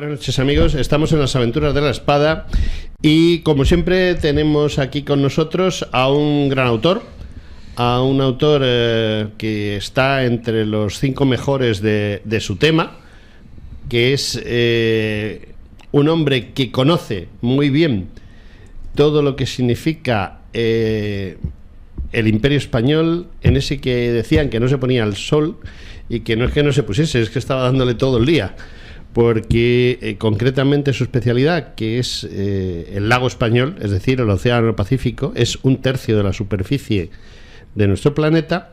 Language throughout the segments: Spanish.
Buenas noches, amigos. Estamos en las aventuras de la espada y, como siempre, tenemos aquí con nosotros a un gran autor, que está entre los 5 mejores de su tema, que es un hombre que conoce muy bien todo lo que significa el Imperio Español, en ese que decían que no se ponía el sol, y que no es que no se pusiese, es que estaba dándole todo el día, porque concretamente su especialidad, que es el lago español, es decir, el océano Pacífico, es 1/3 de la superficie de nuestro planeta.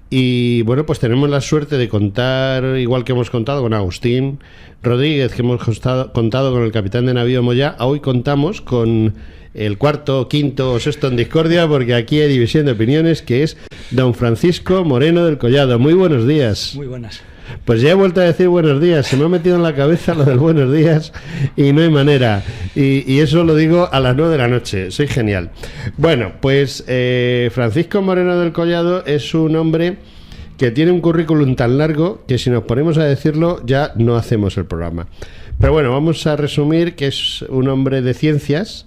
Y bueno, pues tenemos la suerte de contar, igual que hemos contado con Agustín Rodríguez, que hemos contado con el capitán de navío Moyá. Hoy contamos con el 4º, 5º o 6º en discordia, porque aquí hay división de opiniones, que es don Francisco Moreno del Collado. Muy buenos días. Muy buenas. Pues ya he vuelto a decir buenos días, se me ha metido en la cabeza lo del buenos días y no hay manera, y eso lo digo a las 9 de la noche, soy genial. Bueno, pues Francisco Moreno del Collado es un hombre que tiene un currículum tan largo que si nos ponemos a decirlo ya no hacemos el programa. Pero bueno, vamos a resumir que es un hombre de ciencias,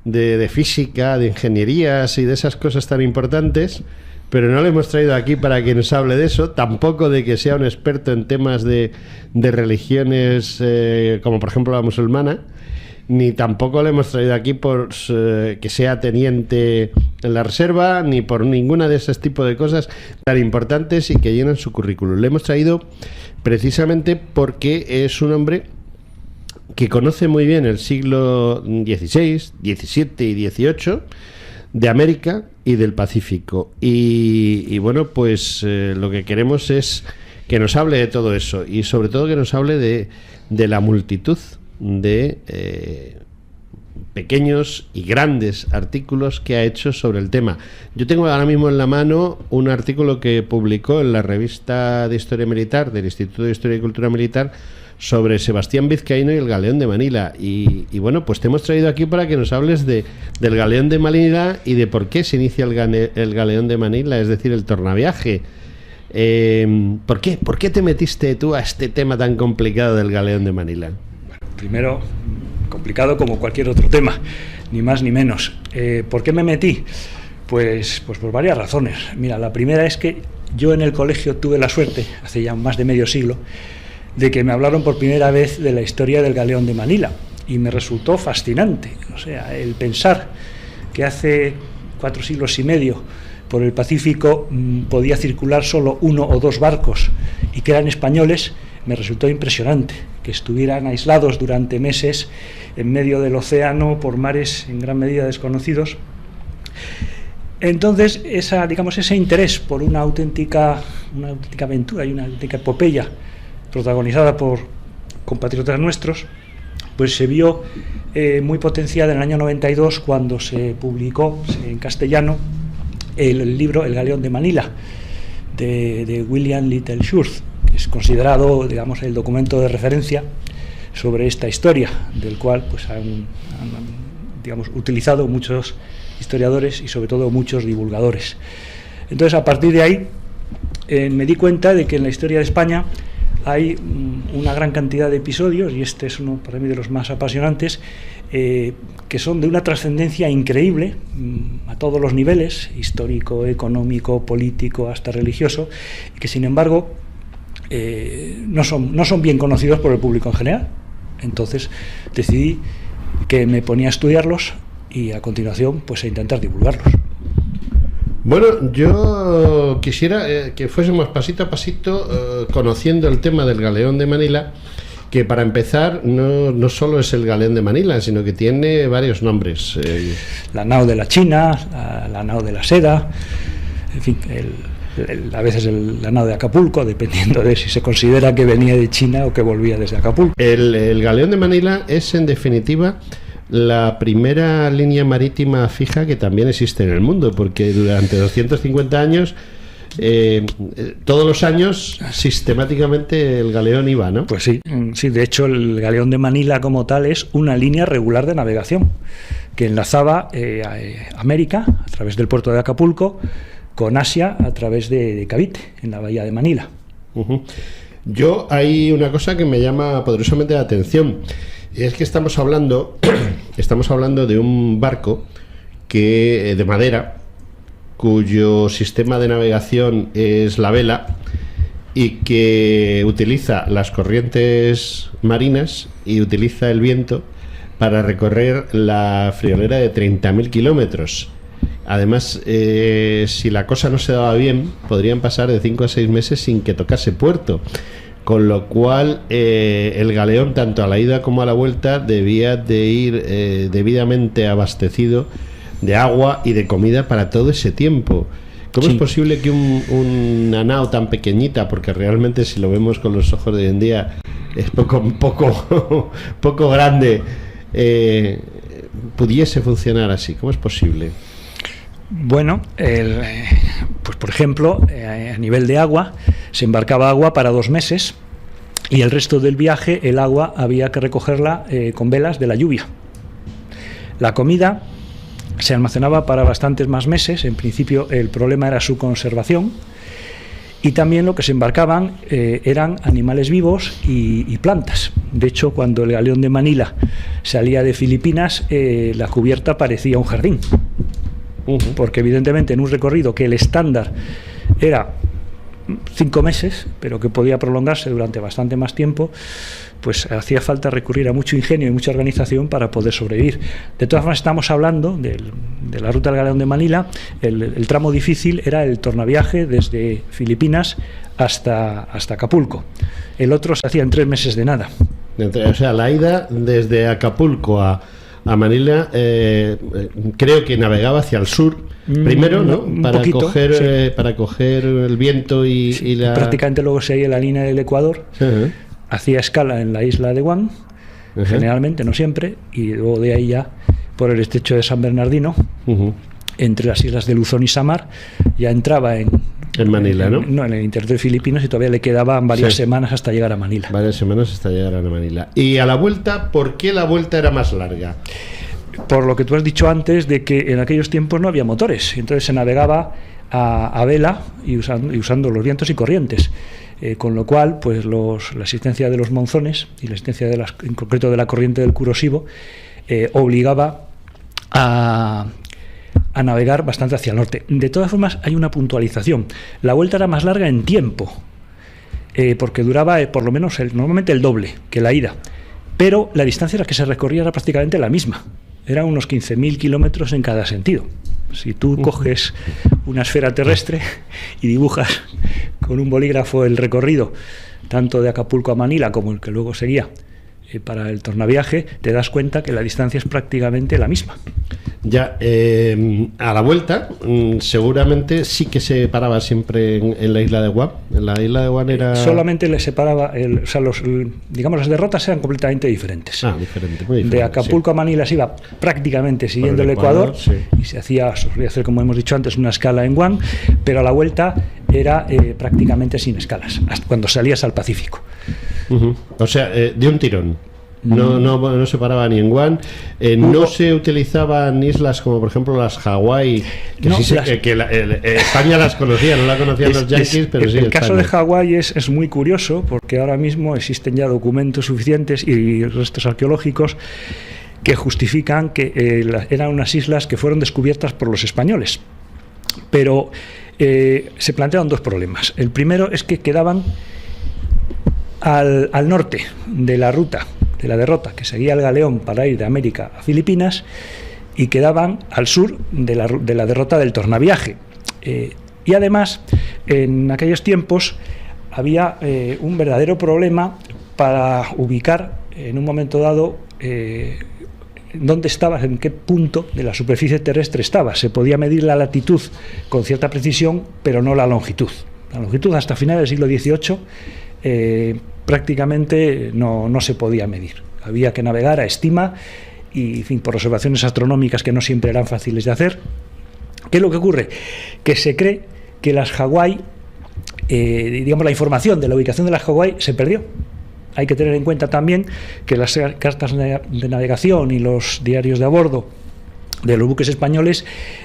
de física, de ingenierías y de esas cosas tan importantes, pero no le hemos traído aquí para que nos hable de eso, tampoco de que sea un experto en temas de religiones, como por ejemplo la musulmana, ni tampoco le hemos traído aquí por que sea teniente en la reserva, ni por ninguna de esos tipos de cosas tan importantes y que llenan su currículum. Le hemos traído precisamente porque es un hombre que conoce muy bien el siglo XVI, XVII y XVIII de América y del Pacífico, y bueno, pues lo que queremos es que nos hable de todo eso, y sobre todo que nos hable de la multitud de pequeños y grandes artículos que ha hecho sobre el tema. Yo tengo ahora mismo en la mano un artículo que publicó en la revista de Historia Militar del Instituto de Historia y Cultura Militar sobre Sebastián Vizcaíno y el Galeón de Manila, y bueno, pues te hemos traído aquí para que nos hables del Galeón de Manila y de por qué se inicia el Galeón de Manila, es decir, el tornaviaje. ¿Por qué te metiste tú a este tema tan complicado del Galeón de Manila? Bueno, primero, complicado como cualquier otro tema, ni más ni menos. ¿Por qué me metí? Pues por varias razones. Mira, la primera es que yo en el colegio tuve la suerte, hace ya más de medio siglo, de que me hablaron por primera vez de la historia del Galeón de Manila, y me resultó fascinante. O sea, el pensar que hace 4 siglos y medio por el Pacífico podía circular solo 1 o 2 barcos y que eran españoles, me resultó impresionante. Que estuvieran aislados durante meses en medio del océano por mares en gran medida desconocidos. Entonces, ese interés por una auténtica aventura y una auténtica epopeya protagonizada por compatriotas nuestros, pues se vio muy potenciada en el año 92 cuando se publicó en castellano el libro El Galeón de Manila de William Littleshurz, que es considerado, digamos, el documento de referencia sobre esta historia, del cual pues han utilizado muchos historiadores y sobre todo muchos divulgadores. Entonces, a partir de ahí me di cuenta de que en la historia de España hay una gran cantidad de episodios, y este es uno para mí de los más apasionantes, que son de una trascendencia increíble a todos los niveles, histórico, económico, político, hasta religioso, y que sin embargo no son bien conocidos por el público en general. Entonces decidí que me ponía a estudiarlos y a continuación pues a intentar divulgarlos. Bueno, yo quisiera que fuésemos pasito a pasito conociendo el tema del Galeón de Manila, que para empezar no solo es el Galeón de Manila, sino que tiene varios nombres. La nao de la China, la nao de la Seda, en fin, a veces la nao de Acapulco, dependiendo de si se considera que venía de China o que volvía desde Acapulco. El Galeón de Manila es, en definitiva, la primera línea marítima fija que también existe en el mundo, porque durante 250 años, todos los años, sistemáticamente el galeón iba, ¿no? Pues sí, de hecho el Galeón de Manila como tal es una línea regular de navegación que enlazaba América a través del puerto de Acapulco con Asia a través de Cavite, en la bahía de Manila. Yo hay una cosa que me llama poderosamente la atención, y es que estamos hablando de un barco que de madera, cuyo sistema de navegación es la vela y que utiliza las corrientes marinas y utiliza el viento para recorrer la friolera de 30.000 kilómetros. Además, si la cosa no se daba bien, podrían pasar de 5 a 6 meses sin que tocase puerto. Con lo cual, el galeón, tanto a la ida como a la vuelta, debía de ir debidamente abastecido de agua y de comida para todo ese tiempo. ¿Cómo es posible que una nao tan pequeñita, porque realmente si lo vemos con los ojos de hoy en día es poco grande, pudiese funcionar así? ¿Cómo es posible? Bueno, pues por ejemplo, a nivel de agua, se embarcaba agua para 2 meses y el resto del viaje el agua había que recogerla con velas de la lluvia. La comida se almacenaba para bastantes más meses. En principio el problema era su conservación, y también lo que se embarcaban eran animales vivos y plantas. De hecho, cuando el galeón de Manila salía de Filipinas, la cubierta parecía un jardín, porque evidentemente en un recorrido que el estándar era 5 meses, pero que podía prolongarse durante bastante más tiempo, pues hacía falta recurrir a mucho ingenio y mucha organización para poder sobrevivir. De todas formas, estamos hablando de la ruta del galeón de Manila. El tramo difícil era el tornaviaje desde Filipinas hasta Acapulco. El otro se hacía en 3 meses de nada. O sea, la ida desde Acapulco a Manila, creo que navegaba hacia el sur primero, ¿no? Para coger el viento y la... Prácticamente luego seguía la línea del Ecuador. Uh-huh. Hacía escala en la isla de Guam, uh-huh, generalmente, no siempre, y luego de ahí ya por el estrecho de San Bernardino, uh-huh, entre las islas de Luzón y Samar, ya entraba en Manila, ¿no? No, en el interior de Filipinas, y todavía le quedaban varias semanas hasta llegar a Manila. Varias semanas hasta llegar a Manila. Y a la vuelta, ¿por qué la vuelta era más larga? Por lo que tú has dicho antes, de que en aquellos tiempos no había motores, entonces se navegaba a vela y usando los vientos y corrientes. Con lo cual, pues la existencia de los monzones y la existencia en concreto de la corriente del Kuroshio obligaba a navegar bastante hacia el norte. De todas formas, hay una puntualización. La vuelta era más larga en tiempo, porque duraba por lo menos normalmente el doble que la ida, pero la distancia a la que se recorría era prácticamente la misma. Eran unos 15.000 kilómetros en cada sentido. Si tú coges una esfera terrestre y dibujas con un bolígrafo el recorrido tanto de Acapulco a Manila como el que luego seguía para el tornaviaje, te das cuenta que la distancia es prácticamente la misma. Ya, a la vuelta seguramente sí que se paraba siempre en la isla de Guam. En la isla de Guam era... solamente le separaba, digamos, las derrotas eran completamente diferentes. Muy diferente. De Acapulco a Manila se iba prácticamente siguiendo el Ecuador, sí, y se solía hacer, como hemos dicho antes, una escala en Guam, pero a la vuelta era prácticamente sin escalas, hasta cuando salías al Pacífico. Uh-huh. O sea, de un tirón. No se paraba ni en Guam. No se utilizaban islas como por ejemplo las Hawái, que España las conocía, no la conocían los yanquis, pero sí. El caso de Hawái es muy curioso, porque ahora mismo existen ya documentos suficientes y restos arqueológicos que justifican que eran unas islas que fueron descubiertas por los españoles. Pero se planteaban 2 problemas. El primero es que quedaban al norte de la ruta de la derrota que seguía el galeón para ir de América a Filipinas, y quedaban al sur de la derrota del tornaviaje. Y además, en aquellos tiempos había un verdadero problema para ubicar en un momento dado dónde estabas, en qué punto de la superficie terrestre estabas. Se podía medir la latitud con cierta precisión, pero no la longitud. La longitud hasta finales del siglo XVIII prácticamente no se podía medir. Había que navegar a estima y, en fin, por observaciones astronómicas que no siempre eran fáciles de hacer. ¿Qué es lo que ocurre? Que se cree que las Hawái, digamos, la información de la ubicación de las Hawái se perdió. Hay que tener en cuenta también que las cartas de navegación y los diarios de a bordo de los buques españoles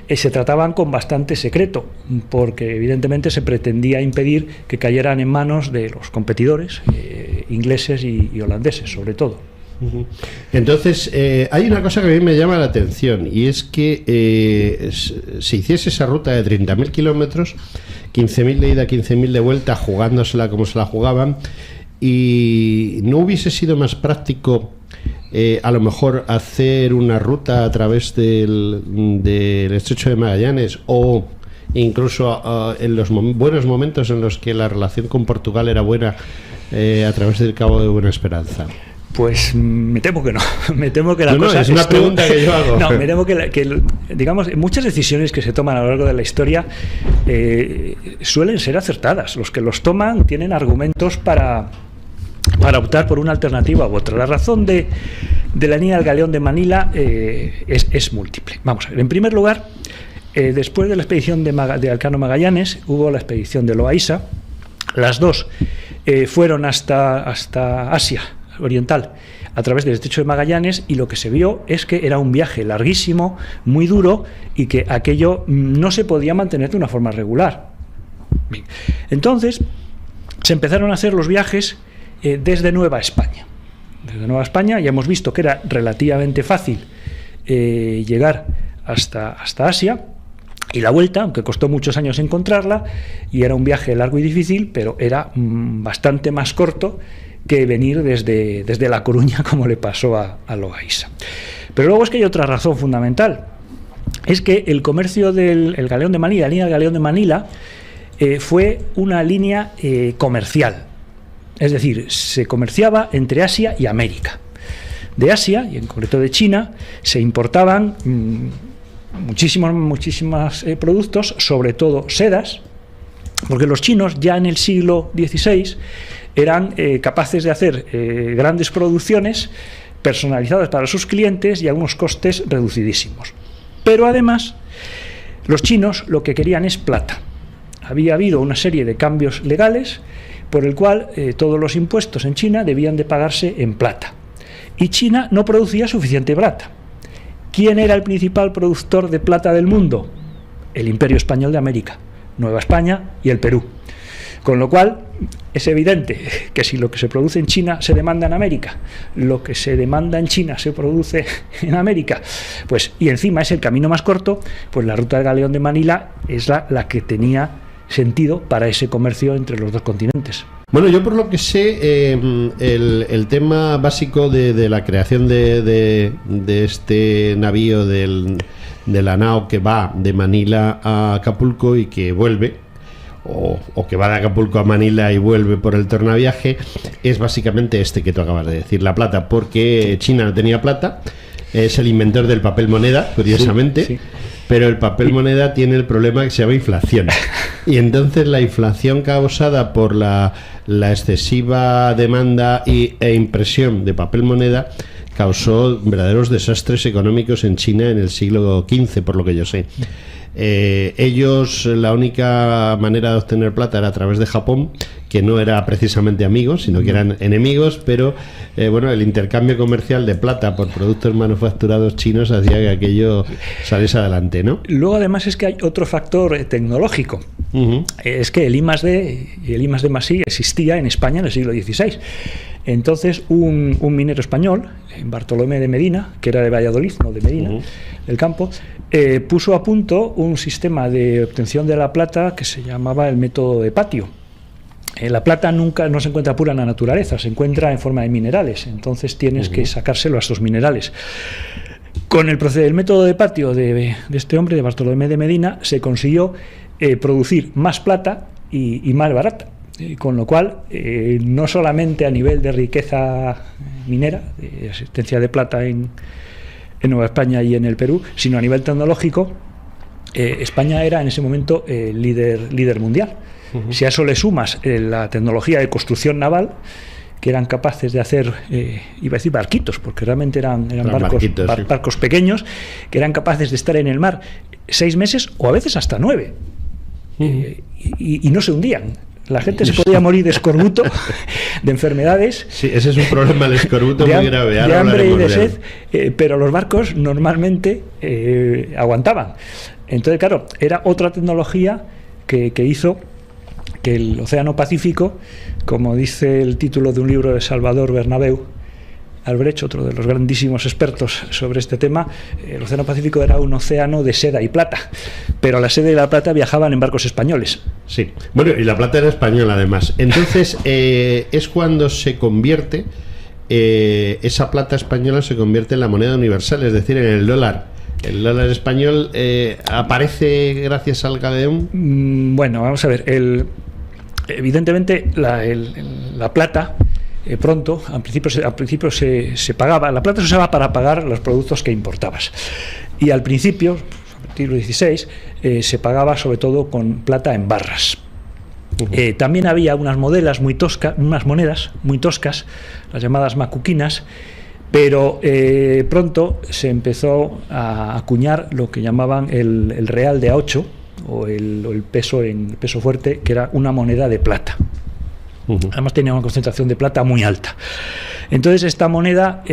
se trataban con bastante secreto, porque evidentemente se pretendía impedir que cayeran en manos de los competidores ingleses y holandeses, sobre todo. Entonces, hay una cosa que a mí me llama la atención, y es que se hiciese esa ruta de 30.000 kilómetros, 15.000 de ida, 15.000 de vuelta, jugándosela como se la jugaban, y no hubiese sido más práctico a lo mejor hacer una ruta a través del Estrecho de Magallanes, o incluso en los buenos momentos en los que la relación con Portugal era buena, a través del Cabo de Buena Esperanza. Pues me temo que no. Me temo que la cosa es una pregunta que yo hago. No, me temo que digamos, muchas decisiones que se toman a lo largo de la historia suelen ser acertadas. Los que los toman tienen argumentos para optar por una alternativa u otra. La razón de la línea del Galeón de Manila es múltiple. Vamos a ver. En primer lugar, después de la expedición de Elcano Magallanes, hubo la expedición de Loaiza. Las dos fueron hasta Asia Oriental a través del Estrecho de Magallanes, y lo que se vio es que era un viaje larguísimo, muy duro, y que aquello no se podía mantener de una forma regular. Bien. Entonces se empezaron a hacer los viajes desde Nueva España. Desde Nueva España ya hemos visto que era relativamente fácil llegar hasta Asia, y la vuelta, aunque costó muchos años encontrarla, y era un viaje largo y difícil, pero era bastante más corto que venir desde La Coruña, como le pasó a Loaiza. Pero luego es que hay otra razón fundamental, es que el comercio del Galeón de Manila, la línea del Galeón de Manila, fue una línea comercial, es decir, se comerciaba entre Asia y América. De Asia, y en concreto de China, se importaban muchísimos productos, sobre todo sedas, porque los chinos ya en el siglo XVI eran capaces de hacer grandes producciones personalizadas para sus clientes y a unos costes reducidísimos. Pero además, los chinos lo que querían es plata. Había habido una serie de cambios legales por el cual todos los impuestos en China debían de pagarse en plata. Y China no producía suficiente plata. ¿Quién era el principal productor de plata del mundo? El Imperio Español de América, Nueva España y el Perú. Con lo cual, es evidente que si lo que se produce en China se demanda en América, lo que se demanda en China se produce en América, pues, y encima es el camino más corto, pues la ruta del Galeón de Manila es la que tenía sentido para ese comercio entre los dos continentes. Bueno, yo por lo que sé, el tema básico de la creación de este navío de la nao que va de Manila a Acapulco y que vuelve, o que va de Acapulco a Manila y vuelve por el tornaviaje, es básicamente este que tú acabas de decir, la plata, porque China no tenía plata, es el inventor del papel moneda, curiosamente, sí. Pero el papel moneda tiene el problema que se llama inflación, y entonces la inflación causada por la excesiva demanda e impresión de papel moneda causó verdaderos desastres económicos en China en el siglo XV, por lo que yo sé. Ellos, la única manera de obtener plata era a través de Japón, que no era precisamente amigos, sino que eran enemigos, pero bueno, el intercambio comercial de plata por productos manufacturados chinos hacía que aquello saliese adelante, ¿no? Luego además es que hay otro factor tecnológico. Es que el I+D y el I+D+I existía en España en el siglo XVI. Entonces un minero español, Bartolomé de Medina, que era de Valladolid, no de Medina, del campo, puso a punto un sistema de obtención de la plata que se llamaba el método de Patio. La plata nunca no se encuentra pura en la naturaleza, se encuentra en forma de minerales, entonces tienes que sacárselo a estos minerales. Con el método de Patio de este hombre, de Bartolomé de Medina, se consiguió producir más plata y más barata. Con lo cual, no solamente a nivel de riqueza minera, de existencia de plata en Nueva España y en el Perú, sino a nivel tecnológico, España era en ese momento líder mundial. Si a eso le sumas la tecnología de construcción naval, que eran capaces de hacer, iba a decir barquitos, porque realmente eran barcos pequeños, que eran capaces de estar en el mar 6 meses o a veces hasta 9, y no se hundían. La gente se podía morir de escorbuto, de enfermedades. Sí, ese es un problema, el escorbuto muy grave. De hambre y de sed, pero los barcos normalmente aguantaban. Entonces, claro, era otra tecnología que hizo que el Océano Pacífico, como dice el título de un libro de Salvador Bernabéu Albrecht, otro de los grandísimos expertos sobre este tema, el Océano Pacífico era un océano de seda y plata, pero la seda y la plata viajaban en barcos españoles. Sí, bueno, y la plata era española además. Entonces, es cuando se convierte, esa plata española se convierte en la moneda universal, es decir, en el dólar. ¿El dólar español aparece gracias al galeón? Bueno, vamos a ver, evidentemente la plata... pronto, al principio se pagaba, la plata se usaba para pagar los productos que importabas. Y al principio, a partir del siglo XVI, se pagaba sobre todo con plata en barras. También había unas monedas muy toscas, las llamadas macuquinas, pero pronto se empezó a acuñar lo que llamaban el real de A8 o el peso fuerte, que era una moneda de plata. Además tenía una concentración de plata muy alta. Entonces esta moneda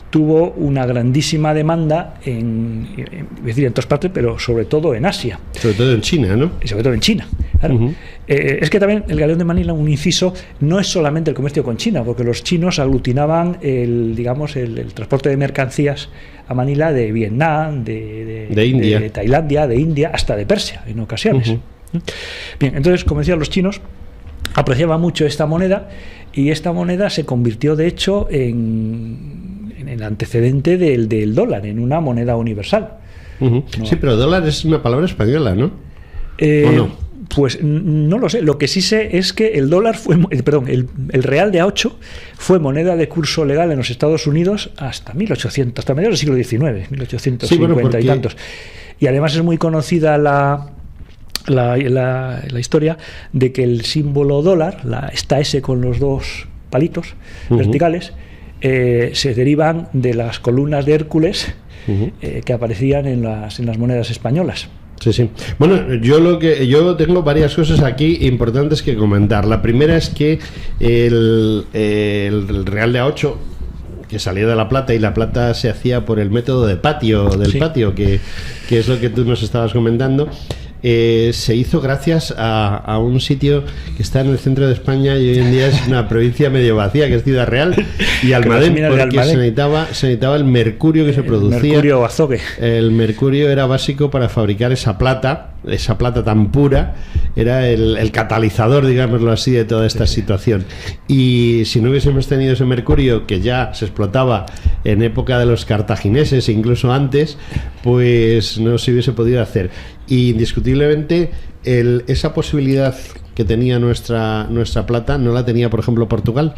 tuvo una grandísima demanda en todas partes, pero sobre todo en Asia. Sobre todo en China, ¿no? Y sobre todo en China, claro. Es que también el galeón de Manila, un inciso, no es solamente el comercio con China, porque los chinos aglutinaban el transporte de mercancías a Manila de Vietnam, de India, de Tailandia, de India, hasta de Persia en ocasiones. Bien, entonces, como decían los chinos, apreciaba mucho esta moneda, y esta moneda se convirtió de hecho en el antecedente del dólar, en una moneda universal. ¿No? Sí, pero dólar es una palabra española, ¿no? ¿O no? Pues no lo sé. Lo que sí sé es que el dólar el real de A8 fue moneda de curso legal en los Estados Unidos hasta hasta mediados del siglo XIX, 1850 y tantos. Y además es muy conocida la historia de que el símbolo dólar, esta S con los dos palitos verticales, se derivan de las columnas de Hércules que aparecían en las monedas españolas. Sí, sí. Bueno, yo tengo varias cosas aquí importantes que comentar. La primera es que el real de A8, que salía de la plata, y la plata se hacía por el método de patio, patio, que es lo que tú nos estabas comentando. Se hizo gracias a un sitio que está en el centro de España y hoy en día es una provincia medio vacía, que es Ciudad Real y Almadén, porque se necesitaba el mercurio que se producía. El mercurio azogue. El mercurio era básico para fabricar esa plata tan pura, era el catalizador, digámoslo así, de toda esta situación. Y si no hubiésemos tenido ese mercurio, que ya se explotaba en época de los cartagineses, incluso antes, pues no se hubiese podido hacer. Y indiscutiblemente esa posibilidad que tenía nuestra plata no la tenía, por ejemplo, Portugal.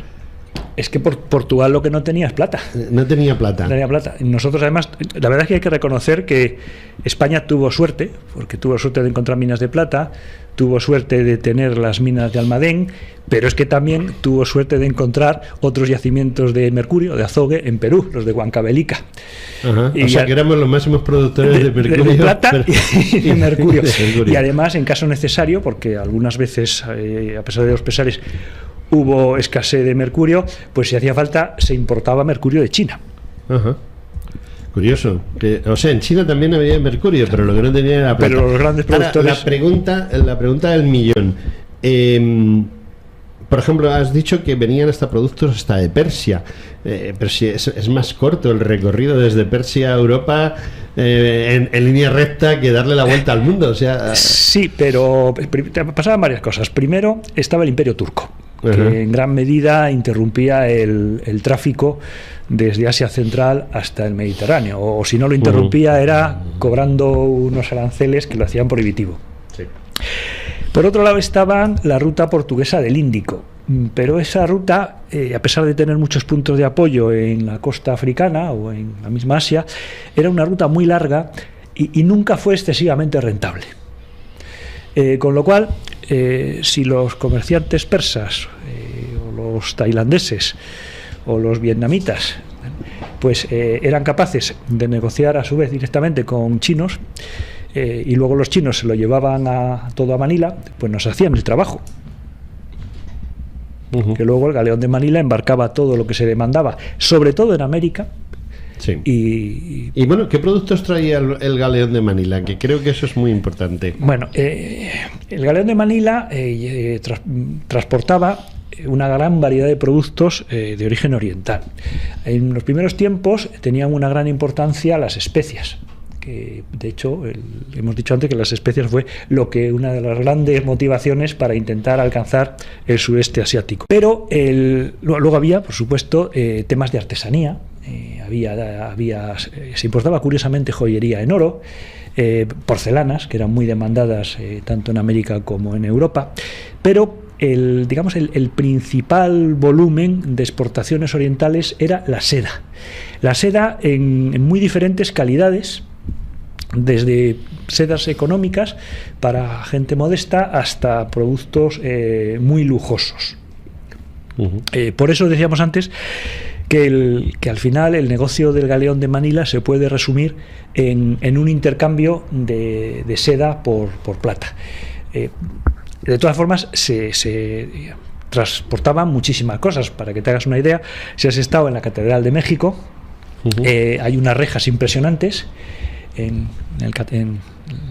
Es que Portugal lo que no tenía es plata. No tenía plata. No tenía plata. Nosotros, además, la verdad es que hay que reconocer que España tuvo suerte, porque tuvo suerte de encontrar minas de plata, tuvo suerte de tener las minas de Almadén, pero es que también tuvo suerte de encontrar otros yacimientos de mercurio, de azogue, en Perú, los de Huancavelica. O sea, que éramos los máximos productores de mercurio. De plata y de mercurio. Y además, en caso necesario, porque algunas veces, a pesar de los pesares, hubo escasez de mercurio, pues si hacía falta se importaba mercurio de China. Curioso. O sea, en China también había mercurio, pero lo que no tenía era plata. Pero los grandes productores... Ahora, la pregunta del millón. Por ejemplo, has dicho que venían hasta productos hasta de Persia. Pero si es más corto el recorrido desde Persia a Europa en línea recta que darle la vuelta al mundo. O sea, sí, pero pasaban varias cosas. Primero estaba el Imperio Turco, que en gran medida interrumpía el tráfico desde Asia Central hasta el Mediterráneo, o si no lo interrumpía era cobrando unos aranceles que lo hacían prohibitivo. Sí. Por otro lado estaba la ruta portuguesa del Índico, pero esa ruta, a pesar de tener muchos puntos de apoyo en la costa africana o en la misma Asia, era una ruta muy larga y nunca fue excesivamente rentable. Con lo cual, si los comerciantes persas o los tailandeses o los vietnamitas pues eran capaces de negociar a su vez directamente con chinos, y luego los chinos se lo llevaban todo a Manila, pues nos hacían el trabajo. que luego el galeón de Manila embarcaba todo lo que se demandaba, sobre todo en América. Sí. Y bueno, ¿qué productos traía el galeón de Manila? Que creo que eso es muy importante. Bueno, el galeón de Manila transportaba una gran variedad de productos de origen oriental. En los primeros tiempos tenían una gran importancia las especias, que de hecho hemos dicho antes que las especias fue una de las grandes motivaciones para intentar alcanzar el sureste asiático. Pero luego había, por supuesto, temas de artesanía. Se importaba curiosamente joyería en oro, porcelanas, que eran muy demandadas tanto en América como en Europa, pero el principal volumen de exportaciones orientales era la seda. La seda en muy diferentes calidades, desde sedas económicas para gente modesta hasta productos muy lujosos. Por eso decíamos antes que al final el negocio del galeón de Manila se puede resumir en un intercambio de seda por plata. De todas formas, se transportaban muchísimas cosas. Para que te hagas una idea, si has estado en la Catedral de México, hay unas rejas impresionantes en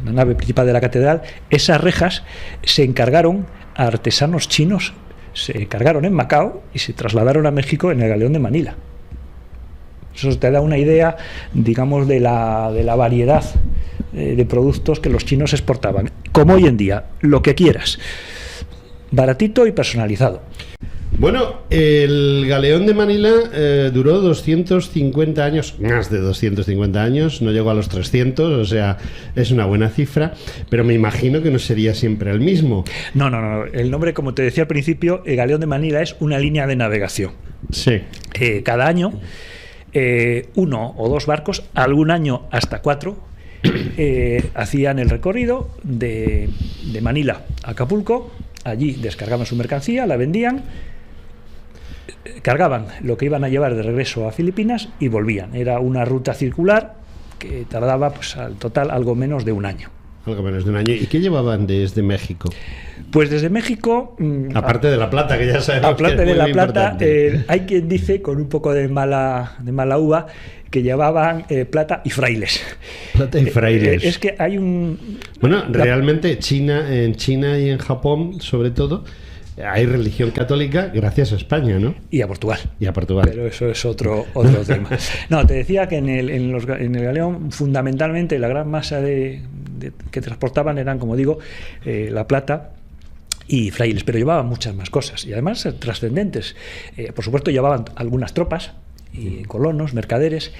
la nave principal de la catedral. Esas rejas se encargaron a artesanos chinos, se cargaron en Macao y se trasladaron a México en el galeón de Manila. Eso te da una idea, digamos, de la variedad de productos que los chinos exportaban. Como hoy en día, lo que quieras, baratito y personalizado. Bueno, el galeón de Manila duró 250 años, más de 250 años, no llegó a los 300, o sea, es una buena cifra, pero me imagino que no sería siempre el mismo. No. El nombre, como te decía al principio, el galeón de Manila es una línea de navegación. Sí. Cada año, 1 o 2 barcos, algún año hasta 4, hacían el recorrido de Manila a Acapulco. Allí descargaban su mercancía, la vendían, cargaban lo que iban a llevar de regreso a Filipinas y volvían. Era una ruta circular que tardaba, pues, al total algo menos de un año. Algo menos de un año. ¿Y qué llevaban desde México? Pues desde México... aparte de la plata, que ya sabemos aparte que es de muy la plata, importante. hay quien dice, con un poco de mala uva, que llevaban plata y frailes. Plata y frailes. Es que hay un... Bueno, realmente en China y en Japón, sobre todo, hay religión católica gracias a España, ¿no? Y a Portugal. Pero eso es otro tema. No, te decía que en el galeón, fundamentalmente, la gran masa que transportaban eran, como digo, la plata y frailes, pero llevaban muchas más cosas y además trascendentes. Por supuesto, llevaban algunas tropas, y colonos, mercaderes,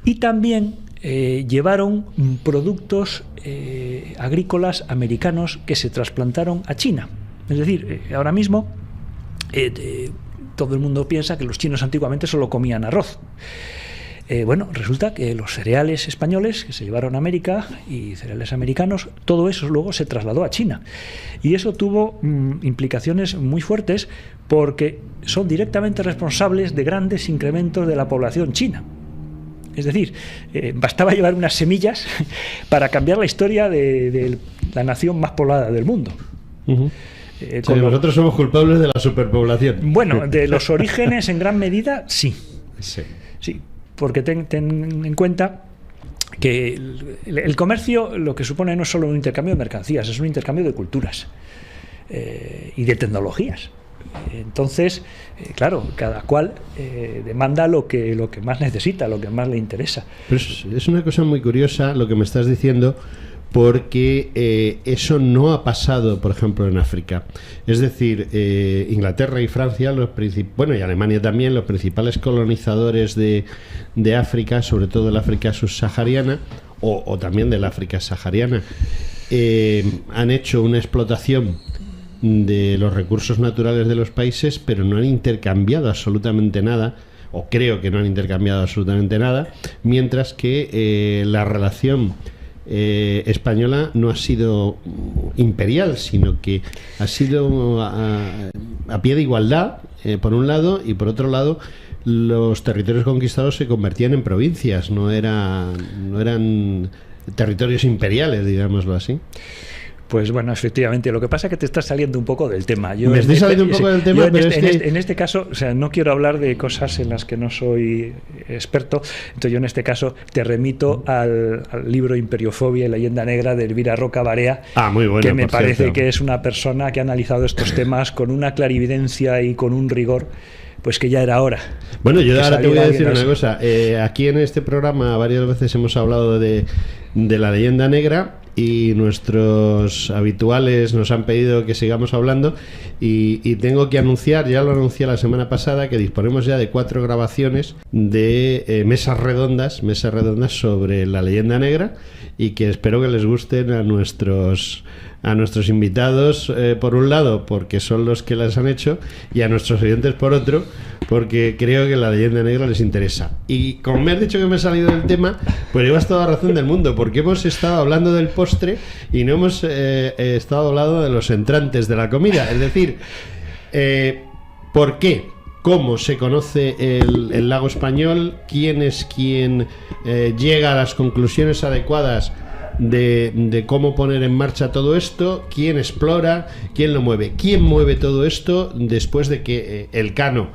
y también llevaron productos agrícolas americanos que se trasplantaron a China. Es decir, ahora mismo todo el mundo piensa que los chinos antiguamente solo comían arroz. Bueno, resulta que los cereales españoles que se llevaron a América y cereales americanos, todo eso luego se trasladó a China. Y eso tuvo implicaciones muy fuertes porque son directamente responsables de grandes incrementos de la población china. Es decir, bastaba llevar unas semillas para cambiar la historia de la nación más poblada del mundo. Nosotros somos culpables de la superpoblación. Bueno, de los orígenes en gran medida, sí. Sí, porque ten en cuenta que el comercio lo que supone no es solo un intercambio de mercancías, es un intercambio de culturas y de tecnologías. Entonces, claro, cada cual demanda lo que más necesita, lo que más le interesa. Pero es una cosa muy curiosa lo que me estás diciendo, porque eso no ha pasado, por ejemplo, en África. Es decir, Inglaterra y Francia, y Alemania también, los principales colonizadores de África, sobre todo del África subsahariana o también del África sahariana, han hecho una explotación de los recursos naturales de los países, pero no han intercambiado absolutamente nada, o creo que no han intercambiado absolutamente nada, mientras que la relación española no ha sido imperial, sino que ha sido a pie de igualdad, por un lado, y por otro lado los territorios conquistados se convertían en provincias, no eran territorios imperiales, digámoslo así. Pues bueno, efectivamente, lo que pasa es que te estás saliendo un poco del tema. Me estoy saliendo un poco del tema, pero en este caso, o sea, no quiero hablar de cosas en las que no soy experto, entonces yo en este caso te remito al libro Imperiofobia y Leyenda Negra de Elvira Roca Barea, muy bueno, que me parece cierto. que es una persona que ha analizado estos temas con una clarividencia y con un rigor, pues que ya era hora. Bueno, yo ahora te voy a decir una así. cosa. Aquí en este programa varias veces hemos hablado de la leyenda negra y nuestros habituales nos han pedido que sigamos hablando y tengo que anunciar, ya lo anuncié la semana pasada, que disponemos ya de 4 grabaciones de mesas redondas sobre la leyenda negra y que espero que les gusten a nuestros invitados, por un lado, porque son los que las han hecho, y a nuestros oyentes por otro, porque creo que la leyenda negra les interesa. Y como me has dicho que me he salido del tema, pues llevas toda la razón del mundo, porque hemos estado hablando del postre y no hemos estado hablando de los entrantes de la comida. Es decir, ¿por qué? ¿Cómo se conoce el lago español? ¿Quién es quien llega a las conclusiones adecuadas de cómo poner en marcha todo esto? ¿Quién explora? ¿Quién lo mueve? ¿Quién mueve todo esto después de que Elcano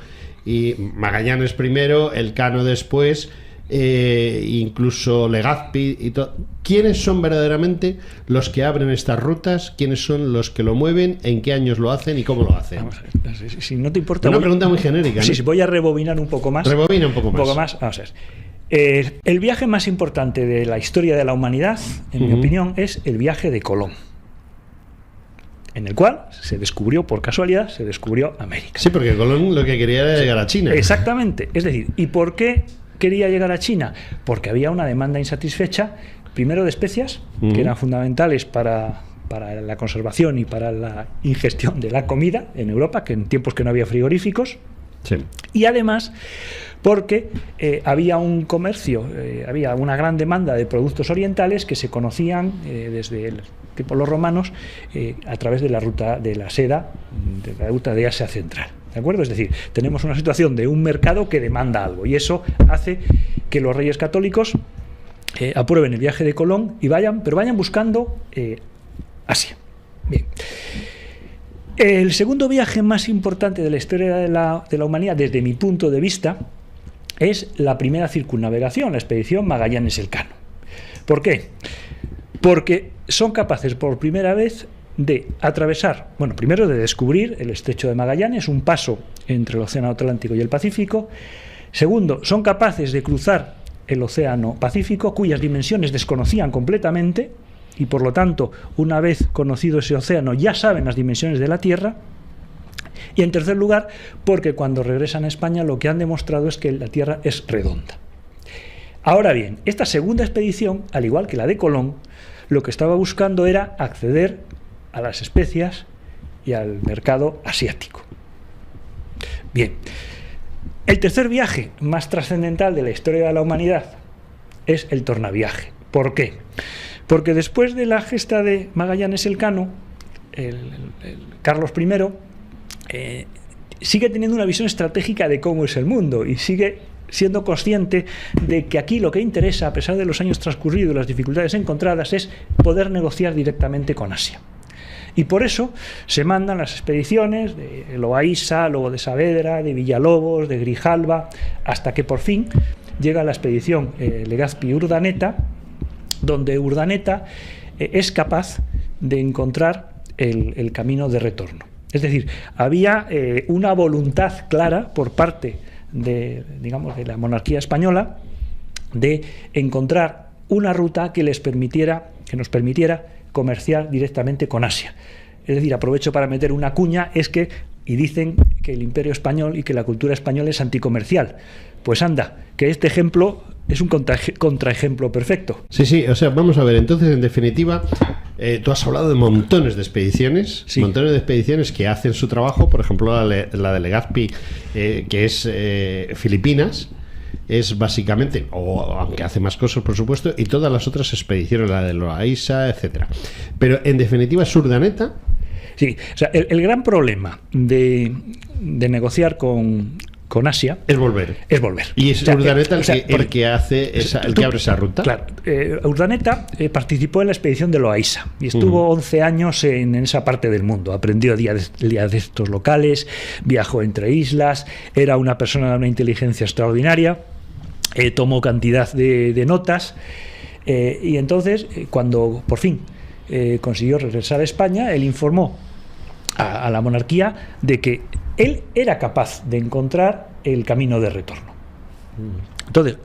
y Magallanes primero, Elcano después, incluso Legazpi y todo? ¿Quiénes son verdaderamente los que abren estas rutas? ¿Quiénes son los que lo mueven? ¿En qué años lo hacen y cómo lo hacen? Vamos a ver, si no te importa... Una pregunta muy genérica, ¿no? Sí, voy a rebobinar un poco más. Rebobina un poco más. Vamos a ver. El viaje más importante de la historia de la humanidad, en mi opinión, es el viaje de Colón, en el cual se descubrió, por casualidad, América. Sí, porque Colón lo que quería era llegar a China. Exactamente. Es decir, ¿y por qué quería llegar a China? Porque había una demanda insatisfecha, primero de especias, que eran fundamentales para la conservación y para la ingestión de la comida en Europa, que en tiempos que no había frigoríficos. Sí. Y además porque había un comercio, había una gran demanda de productos orientales que se conocían desde el tiempo de los romanos a través de la ruta de la seda, de la ruta de Asia Central. ¿De acuerdo? Es decir, tenemos una situación de un mercado que demanda algo y eso hace que los reyes católicos aprueben el viaje de Colón y vayan buscando Asia. Bien. El segundo viaje más importante de la historia de la humanidad, desde mi punto de vista, es la primera circunnavegación, la expedición Magallanes-Elcano. ¿Por qué? Porque son capaces por primera vez de atravesar, bueno, primero de descubrir el estrecho de Magallanes, un paso entre el océano Atlántico y el Pacífico. Segundo, son capaces de cruzar el océano Pacífico, cuyas dimensiones desconocían completamente, y por lo tanto, una vez conocido ese océano, ya saben las dimensiones de la Tierra. Y en tercer lugar, porque cuando regresan a España lo que han demostrado es que la Tierra es redonda. Ahora bien, esta segunda expedición, al igual que la de Colón, lo que estaba buscando era acceder a las especias y al mercado asiático. Bien, el tercer viaje más trascendental de la historia de la humanidad es el tornaviaje. ¿Por qué? Porque después de la gesta de Magallanes-Elcano, el Carlos I sigue teniendo una visión estratégica de cómo es el mundo y sigue siendo consciente de que aquí lo que interesa, a pesar de los años transcurridos y las dificultades encontradas, es poder negociar directamente con Asia. Y por eso se mandan las expediciones de Loaiza, luego de Saavedra, de Villalobos, de Grijalva, hasta que por fin llega la expedición Legazpi-Urdaneta, donde Urdaneta es capaz de encontrar el camino de retorno. Es decir, había una voluntad clara por parte de la monarquía española de encontrar una ruta que nos permitiera comerciar directamente con Asia. Es decir, aprovecho para meter una cuña, y dicen que el imperio español y que la cultura española es anticomercial. Pues anda, que este ejemplo es un contraejemplo perfecto. Sí, o sea, vamos a ver, entonces, en definitiva, tú has hablado de montones de expediciones, sí. Montones de expediciones que hacen su trabajo, por ejemplo, la de Legazpi, que es Filipinas, es básicamente, aunque hace más cosas, por supuesto, y todas las otras expediciones, la de Loaiza, etcétera. Pero, en definitiva, es Urdaneta. Sí, o sea, el gran problema de negociar con con Asia. Es volver. Es volver. Y es Urdaneta el que hace el que abre esa ruta. Claro. Urdaneta participó en la expedición de Loaiza y estuvo 11 años en esa parte del mundo. Aprendió dialectos locales, viajó entre islas, era una persona de una inteligencia extraordinaria, tomó cantidad de notas y entonces, cuando por fin consiguió regresar a España, él informó a la monarquía de que él era capaz de encontrar el camino de retorno. Entonces,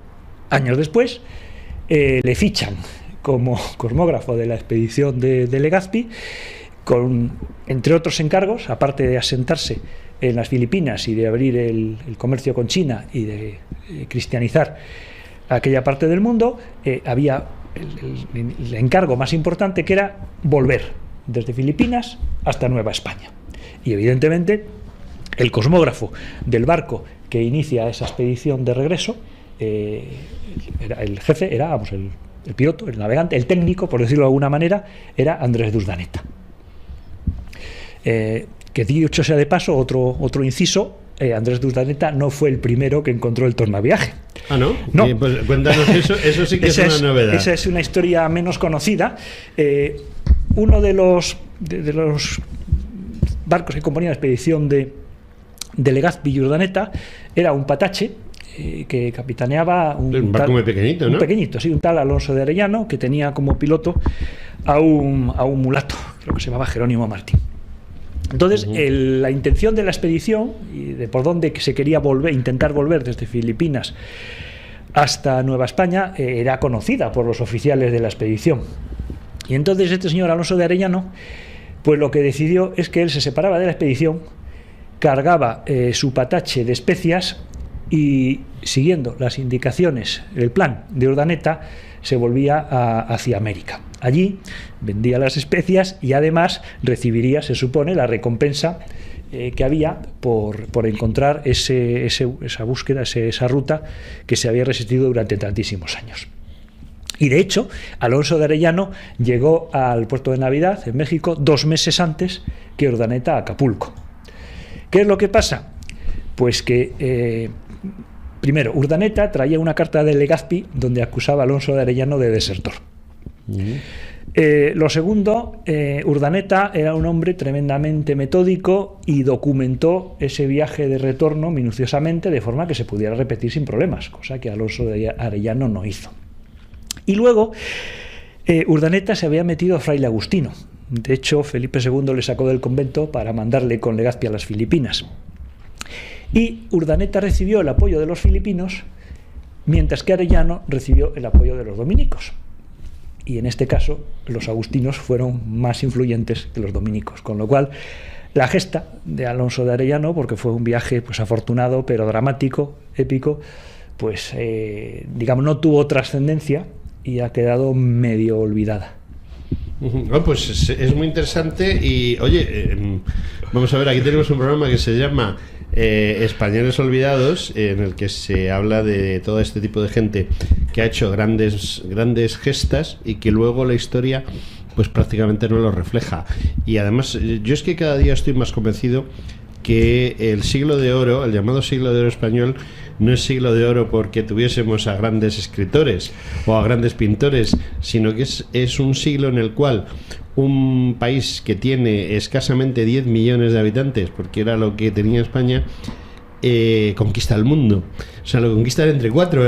años después, le fichan como cosmógrafo de la expedición de Legazpi, con, entre otros encargos, aparte de asentarse en las Filipinas y de abrir el comercio con China y de cristianizar aquella parte del mundo, había el encargo más importante, que era volver desde Filipinas hasta Nueva España. Y evidentemente el cosmógrafo del barco que inicia esa expedición de regreso, el jefe era, vamos, el piloto, el navegante, el técnico, por decirlo de alguna manera, era Andrés de Urdaneta. Que dicho sea de paso, otro inciso, Andrés de Urdaneta no fue el primero que encontró el tornaviaje. Ah, ¿no? No. Pues cuéntanos eso sí que es una novedad. Esa es una historia menos conocida. Uno de los barcos que componían la expedición de Legazpi y Urdaneta era un patache que capitaneaba un barco muy pequeñito, ¿no? Un pequeñito, sí, un tal Alonso de Arellano, que tenía como piloto a un mulato, creo que se llamaba Jerónimo Martín. Entonces, la intención de la expedición y de por dónde se quería intentar volver desde Filipinas hasta Nueva España era conocida por los oficiales de la expedición. Y entonces este señor Alonso de Arellano, pues lo que decidió es que él se separaba de la expedición, cargaba su patache de especias y, siguiendo las indicaciones, el plan de Urdaneta, se volvía hacia América. Allí vendía las especias y además recibiría, se supone, la recompensa que había por encontrar esa búsqueda, esa ruta que se había resistido durante tantísimos años. Y de hecho, Alonso de Arellano llegó al puerto de Navidad, en México, 2 meses antes que Urdaneta a Acapulco. ¿Qué es lo que pasa? Pues que, primero, Urdaneta traía una carta de Legazpi donde acusaba a Alonso de Arellano de desertor. Lo segundo, Urdaneta era un hombre tremendamente metódico y documentó ese viaje de retorno minuciosamente, de forma que se pudiera repetir sin problemas, cosa que Alonso de Arellano no hizo. Y luego, Urdaneta se había metido a fraile agustino. De hecho, Felipe II le sacó del convento para mandarle con Legazpi a las Filipinas. Y Urdaneta recibió el apoyo de los filipinos, mientras que Arellano recibió el apoyo de los dominicos. Y en este caso, los agustinos fueron más influyentes que los dominicos, con lo cual la gesta de Alonso de Arellano, porque fue un viaje pues afortunado, pero dramático, épico, pues digamos no tuvo trascendencia y ha quedado medio olvidada. Bueno, pues es muy interesante y, oye, vamos a ver, aquí tenemos un programa que se llama Españoles Olvidados, en el que se habla de todo este tipo de gente que ha hecho grandes gestas y que luego la historia pues prácticamente no lo refleja. Y además, yo es que cada día estoy más convencido que el siglo de oro, el llamado siglo de oro español, no es siglo de oro porque tuviésemos a grandes escritores o a grandes pintores, sino que es un siglo en el cual un país que tiene escasamente 10 millones de habitantes, porque era lo que tenía España, conquista el mundo. O sea, lo conquistan entre 4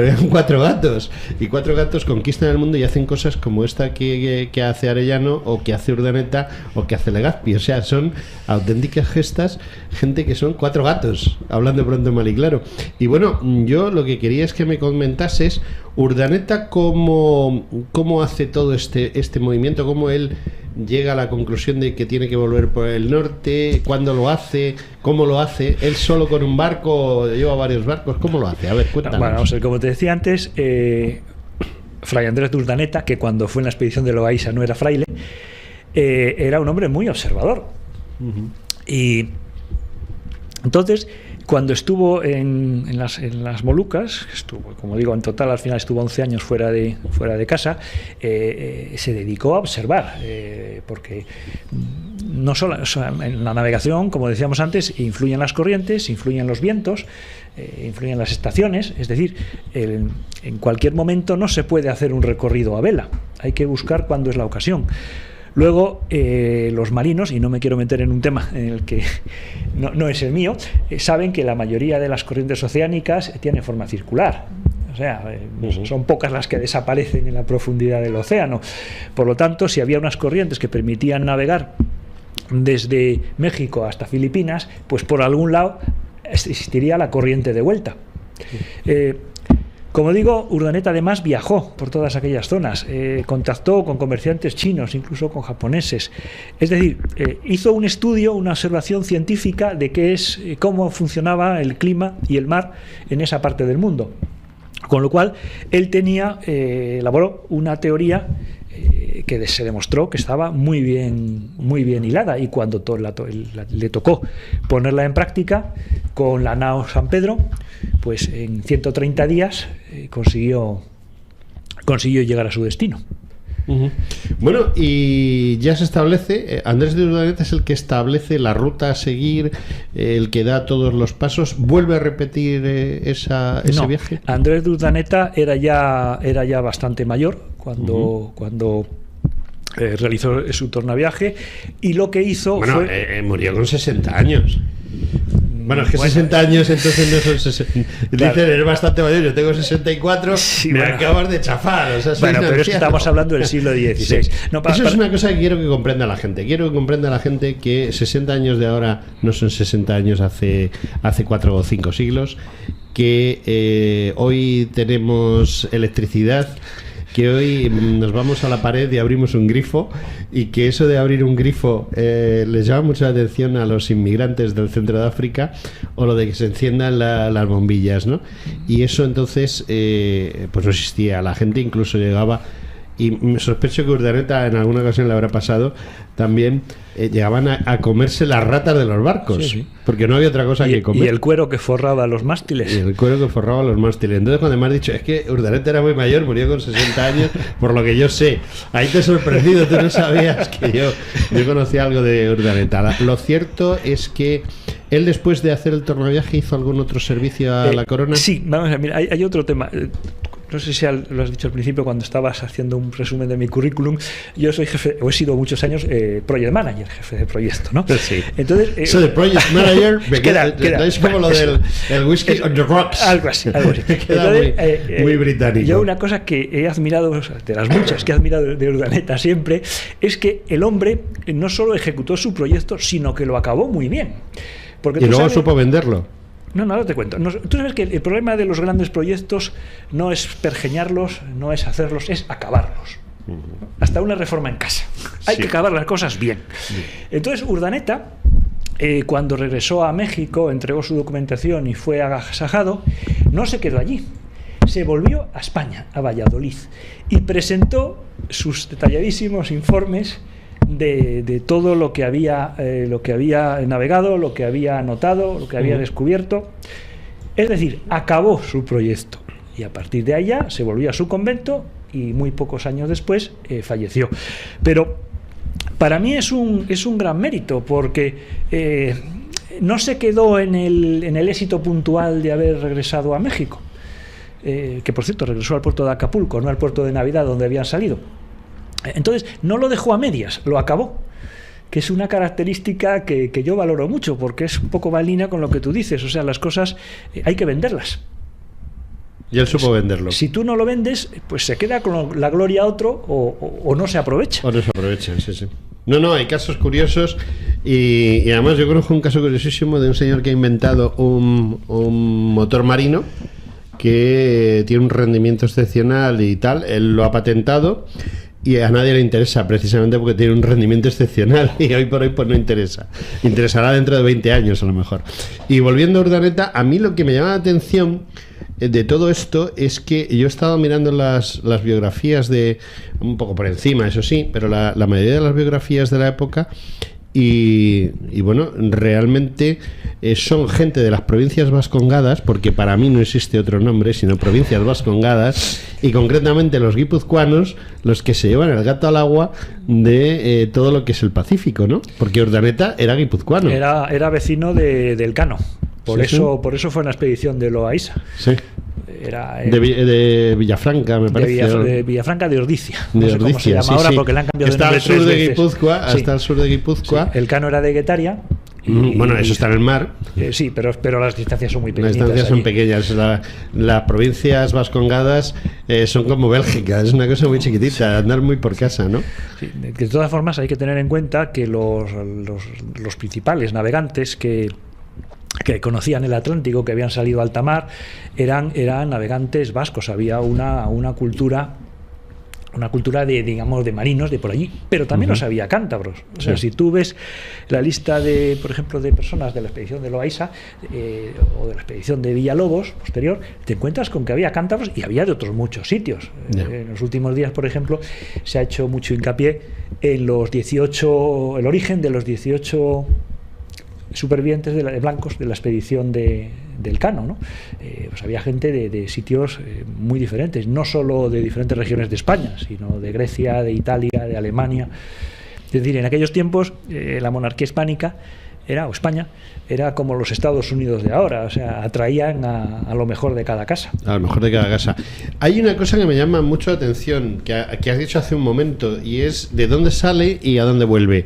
gatos, y 4 gatos conquistan el mundo y hacen cosas como esta que hace Arellano, o que hace Urdaneta, o que hace Legazpi. O sea, son auténticas gestas, gente que son 4 gatos, hablando pronto mal y claro. Y bueno, yo lo que quería es que me comentases, Urdaneta, cómo hace todo este movimiento, cómo él llega a la conclusión de que tiene que volver por el norte, cuándo lo hace, cómo lo hace, él solo con un barco, lleva varios barcos, ¿cómo lo hace? A ver, cuéntanos. Bueno, vamos a ver, como te decía antes, Fray Andrés de Urdaneta, que cuando fue en la expedición de Loaiza no era fraile, era un hombre muy observador. Y entonces, cuando estuvo en las Molucas, estuvo, como digo, en total al final estuvo 11 años fuera de casa, se dedicó a observar, porque no solo, o sea, en la navegación, como decíamos antes, influyen las corrientes, influyen los vientos, influyen las estaciones, es decir, en cualquier momento no se puede hacer un recorrido a vela, hay que buscar cuándo es la ocasión. Luego, los marinos, y no me quiero meter en un tema en el que no es el mío, saben que la mayoría de las corrientes oceánicas tienen forma circular. O sea, son pocas las que desaparecen en la profundidad del océano. Por lo tanto, si había unas corrientes que permitían navegar desde México hasta Filipinas, pues por algún lado existiría la corriente de vuelta. Como digo, Urdaneta además viajó por todas aquellas zonas, contactó con comerciantes chinos, incluso con japoneses. Es decir, hizo un estudio, una observación científica de cómo funcionaba el clima y el mar en esa parte del mundo. Con lo cual, él elaboró una teoría que se demostró que estaba muy bien hilada, y cuando le tocó ponerla en práctica con la nao San Pedro, pues en 130 días consiguió llegar a su destino. Bueno, y ya se establece, Andrés de Urdaneta es el que establece la ruta a seguir, el que da todos los pasos. ¿Vuelve a repetir ese viaje? Andrés de Urdaneta era ya bastante mayor cuando realizó su tornaviaje, y lo que hizo fue... murió con 60 años. Bueno, es que 60 años entonces no son 60. Claro. Dicen, eres bastante mayor, yo tengo 64, sí, me acabas de chafar. O sea, pero es que estamos hablando del siglo XVI. Sí. Eso es una cosa que quiero que comprenda la gente. Quiero que comprenda la gente que 60 años de ahora no son 60 años hace 4 o 5 siglos, que hoy tenemos electricidad, que hoy nos vamos a la pared y abrimos un grifo, y que eso de abrir un grifo les llama mucho la atención a los inmigrantes del centro de África, o lo de que se enciendan las bombillas, ¿no? Y eso entonces pues no existía. La gente incluso llegaba, y me sospecho que Urdaneta en alguna ocasión le habrá pasado también, llegaban a comerse las ratas de los barcos, sí. Porque no había otra cosa que comer. Y el cuero que forraba los mástiles. Entonces, cuando me has dicho, es que Urdaneta era muy mayor, murió con 60 años, por lo que yo sé, ahí te he sorprendido, tú no sabías que yo conocía algo de Urdaneta. Lo cierto es que él, después de hacer el tornaviaje, hizo algún otro servicio a la corona. Sí, vamos a ver, mira, hay otro tema. No sé si lo has dicho al principio cuando estabas haciendo un resumen de mi currículum. Yo soy jefe, o he sido muchos años project manager, jefe de proyecto, ¿no? Sí. Entonces, eso de project manager queda es como lo del whisky on the rocks. Algo así. Queda entonces, muy británico. Yo una cosa que he admirado, de las muchas que he admirado de Urdaneta siempre, es que el hombre no solo ejecutó su proyecto, sino que lo acabó muy bien. Porque y luego supo venderlo. No te cuento. Tú sabes que el problema de los grandes proyectos no es pergeñarlos, no es hacerlos, es acabarlos. Hasta una reforma en casa. Hay que acabar las cosas bien. Entonces, Urdaneta, cuando regresó a México, entregó su documentación y fue agasajado, no se quedó allí. Se volvió a España, a Valladolid, y presentó sus detalladísimos informes de todo lo que había navegado, lo que había anotado, lo que había descubierto. Es decir, acabó su proyecto, y a partir de allá se volvió a su convento, y muy pocos años después falleció. Pero para mí es un gran mérito, porque no se quedó en el éxito puntual de haber regresado a México, que por cierto regresó al puerto de Acapulco, no al puerto de Navidad donde habían salido. Entonces no lo dejó a medias, lo acabó, que es una característica que yo valoro mucho, porque es un poco va en línea con lo que tú dices. O sea, las cosas hay que venderlas. Y él supo venderlo. Si tú no lo vendes, pues se queda con la gloria a otro, o no se aprovecha. O no se aprovecha, sí. No, hay casos curiosos, y además yo conozco un caso curiosísimo de un señor que ha inventado un motor marino que tiene un rendimiento excepcional y tal. Él lo ha patentado, y a nadie le interesa, precisamente porque tiene un rendimiento excepcional, y hoy por hoy pues no interesa. Interesará dentro de 20 años a lo mejor. Y volviendo a Urdaneta, a mí lo que me llama la atención de todo esto es que yo he estado mirando las biografías un poco por encima, eso sí, pero la mayoría de las biografías de la época, y bueno, realmente son gente de las provincias vascongadas, porque para mí no existe otro nombre, sino provincias vascongadas, y concretamente los guipuzcoanos, los que se llevan el gato al agua de todo lo que es el Pacífico, ¿no? Porque Urdaneta era guipuzcoano. Era vecino de Elcano. Por Sí, eso sí. por eso fue una expedición de Loaiza. Sí. Era De Villafranca, me parece. de Villafranca de Ordicia. No De sé cómo se Ordicia, llama sí, ahora sí. porque le han cambiado Está de nombre al sur 3 de veces. Guipúzcoa, Sí. hasta el sur de Guipúzcoa. Sí, Elcano era de Guetaria. Bueno, eso está en el mar. Sí, pero las distancias son muy Las pequeñas. distancias son pequeñas. Las provincias vascongadas son como Bélgica, es una cosa muy chiquitita, andar muy por casa, ¿no? Sí, de todas formas, hay que tener en cuenta que los principales navegantes que conocían el Atlántico, que habían salido a alta mar, eran navegantes vascos. Había una cultura de, digamos, de marinos de por allí, pero también los había cántabros. O sea, si tú ves la lista de, por ejemplo, de personas de la expedición de Loaiza o de la expedición de Villalobos posterior, te encuentras con que había cántabros y había de otros muchos sitios. En los últimos días, por ejemplo, se ha hecho mucho hincapié en el origen de los 18 supervivientes de blancos de la expedición del Cano, ¿no? Pues había gente de sitios muy diferentes, no solo de diferentes regiones de España, sino de Grecia, de Italia, de Alemania. Es decir, en aquellos tiempos la monarquía hispánica o España era como los Estados Unidos de ahora, o sea, atraían a lo mejor de cada casa. A lo mejor de cada casa. Hay una cosa que me llama mucho la atención, que has dicho hace un momento, y es de dónde sale y a dónde vuelve.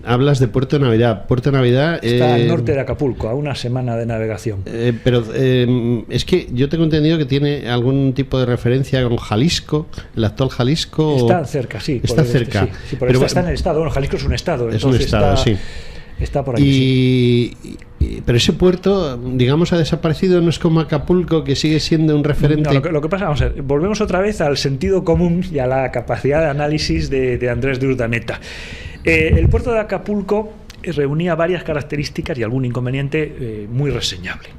Hablas de Puerto Navidad. Puerto Navidad está al norte de Acapulco, a una semana de navegación. Pero es que yo tengo entendido que tiene algún tipo de referencia con Jalisco, el actual Jalisco. Está cerca, sí. Está cerca. Sí, pero está en el estado. Bueno, Jalisco es un estado. Es un estado, sí. Está por ahí. Pero ese puerto, digamos, ha desaparecido. No es como Acapulco, que sigue siendo un referente. No, lo que pasa, vamos a ver, volvemos otra vez al sentido común y a la capacidad de análisis de Andrés de Urdaneta. El puerto de Acapulco reunía varias características y algún inconveniente muy reseñable.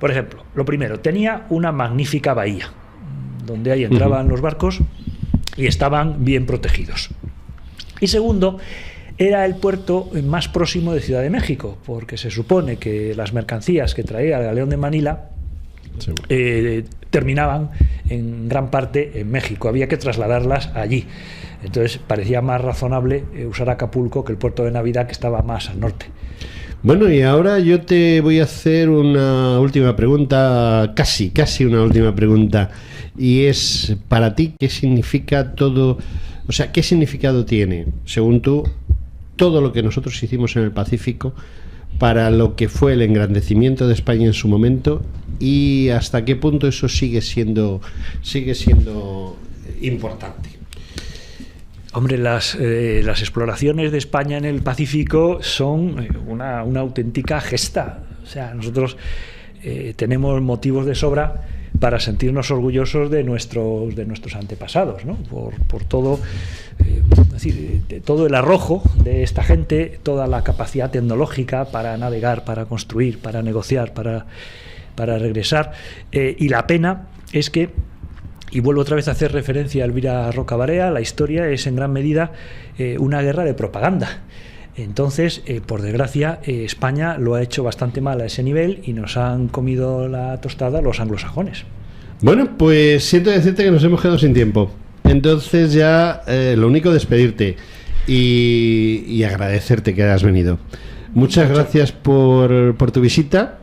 Por ejemplo, lo primero, tenía una magnífica bahía, donde ahí entraban los barcos y estaban bien protegidos. Y segundo, era el puerto más próximo de Ciudad de México, porque se supone que las mercancías que traía el galeón de Manila terminaban en gran parte en México, había que trasladarlas allí. Entonces parecía más razonable usar Acapulco que el puerto de Navidad, que estaba más al norte. Bueno, y ahora yo te voy a hacer una última pregunta, casi una última pregunta, y es para ti, ¿qué significa todo? O sea, ¿qué significado tiene, según tú, todo lo que nosotros hicimos en el Pacífico para lo que fue el engrandecimiento de España en su momento, y hasta qué punto eso sigue siendo importante? Hombre, las exploraciones de España en el Pacífico son una auténtica gesta. O sea, nosotros tenemos motivos de sobra para sentirnos orgullosos de nuestros antepasados, ¿no? Por todo, es decir, de todo el arrojo de esta gente, toda la capacidad tecnológica para navegar, para construir, para negociar, para regresar. Y la pena es que, y vuelvo otra vez a hacer referencia a Elvira Rocabarea, la historia es en gran medida una guerra de propaganda. Entonces, por desgracia, España lo ha hecho bastante mal a ese nivel y nos han comido la tostada los anglosajones. Bueno, pues siento decirte que nos hemos quedado sin tiempo. Entonces ya lo único, despedirte y agradecerte que hayas venido. Muchas gracias por tu visita.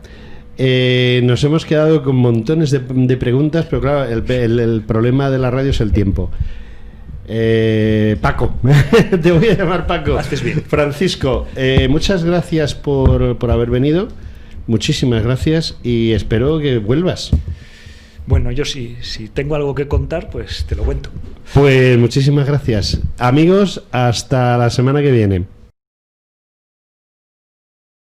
Nos hemos quedado con montones de preguntas, pero claro, el problema de la radio es el tiempo. Paco, te voy a llamar Paco. Haces bien. Francisco, muchas gracias por haber venido. Muchísimas gracias y espero que vuelvas. Bueno, yo si tengo algo que contar, pues te lo cuento. Pues muchísimas gracias. Amigos, hasta la semana que viene.